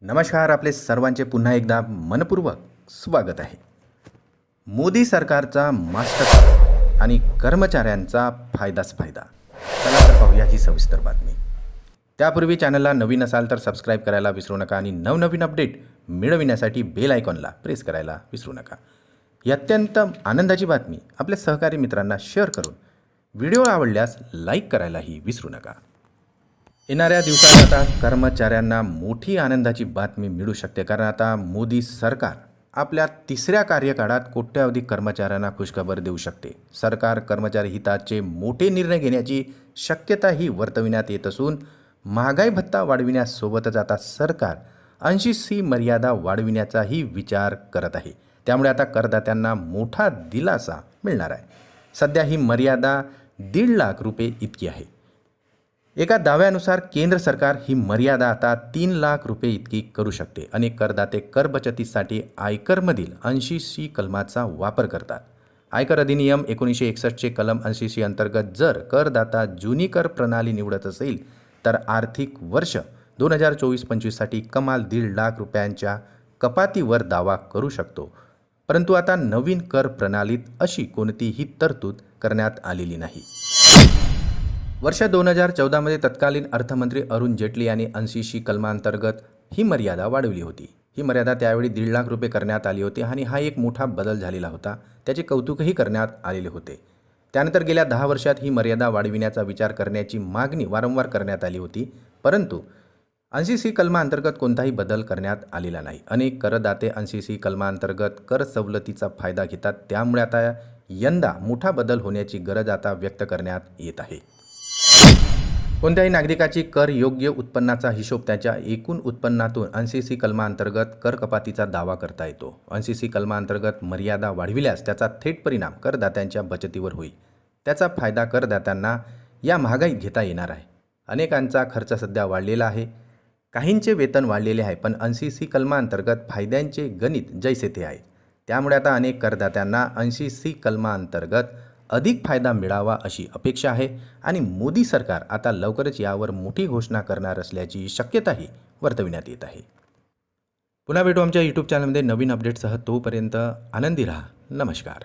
नमस्कार, आपले सर्वांचे पुन्हा एकदा मनपूर्वक स्वागत आहे। मोदी सरकारचा मास्टर आणि कर्मचाऱ्यांचा फायदाच फायदा। चला तर पाहूया ही सविस्तर बातमी। त्यापूर्वी चॅनलला नवीन असाल तर सबस्क्राइब करायला विसरू नका आणि नवनवीन अपडेट मिळविण्यासाठी बेल आयकॉनला प्रेस करायला विसरू नका। ही अत्यंत आनंदाची बातमी आपल्या सहकारी मित्रांना शेअर करून व्हिडिओ आवडल्यास लाईक करायलाही विसरू नका। येणाऱ्या दिवसात आता कर्मचाऱ्यांना मोठी आनंदाची बातमी मिळू शकते, कारण आता मोदी सरकार आपल्या तिसऱ्या कार्यकाळात कोट्यावधी कर्मचाऱ्यांना खुशखबर देऊ शकते। सरकार कर्मचारी हिताचे मोठे निर्णय घेण्याची शक्यताही वर्तविण्यात येत असून महागाई भत्ता वाढविण्यासोबतच आता सरकार 80C मर्यादा वाढविण्याचाही विचार करत आहे। त्यामुळे आता करदात्यांना मोठा दिलासा मिळणार आहे। सध्या ही मर्यादा 1.5 लाख रुपये इतकी आहे। एका दाव्यानुसार केंद्र सरकार ही मर्यादा आता 3 लाख रुपये इतकी करू शकते। अनेक करदाते कर बचतीसाठी आयकरमधील 80C कलमाचा वापर करतात। आयकर अधिनियम 1961 चे कलम 80C अंतर्गत जर करदाता जुनी कर प्रणाली निवडत असेल तर आर्थिक वर्ष 2024-25 साठी कमाल 1.5 लाख रुपयांच्या कपातीवर दावा करू शकतो। परंतु आता नवीन कर प्रणालीत अशी कोणतीही तरतूद करण्यात आलेली नाही। वर्ष 2014 मध्ये तत्कालीन अर्थमंत्री अरुण जेटली यांनी 80C कलमांतर्गत ही मर्यादा वाढवली होती। ही मर्यादा त्यावेळी 1.5 लाख रुपये करण्यात आली होती आणि हा एक मोठा बदल झालेला होता। त्याचे कौतुकही करण्यात आलेले होते। त्यानंतर गेल्या 10 वर्षात ही मर्यादा वाढविण्याचा विचार करण्याची मागणी वारंवार करण्यात आली होती, परंतु 80C कलमांतर्गत कोणताही बदल करण्यात आलेला नाही। अनेक करदाते 80C कलमांतर्गत कर सवलतीचा फायदा घेतात, त्यामुळे आता यंदा मोठा बदल होण्याची गरज आता व्यक्त करण्यात येत आहे। कोणत्याही नागरिकाची कर योग्य उत्पन्नाचा हिशोब त्याच्या एकूण उत्पन्नातून 80C कलमांतर्गत कर कपातीचा दावा करता येतो। 80C कलमांतर्गत मर्यादा वाढविल्यास त्याचा थेट परिणाम करदात्यांच्या बचतीवर होईल। त्याचा फायदा करदात्यांना या महागाईत घेता येणार आहे। अनेकांचा खर्च सध्या वाढलेला आहे, काहींचे वेतन वाढलेले आहे, पण 80C कलमांतर्गत फायद्यांचे गणित जैसे ते आहे। त्यामुळे आता अनेक करदात्यांना 80C कलमांतर्गत अधिक फायदा मिळावा अशी अपेक्षा आहे आणि मोदी सरकार आता लवकरच यावर मोठी घोषणा करणार असल्याची शक्यताही वर्तविण्यात येत आहे। पुन्हा भेटू आमच्या YouTube चॅनलमध्ये नवीन अपडेटसह। तोपर्यंत आनंदी रहा। नमस्कार।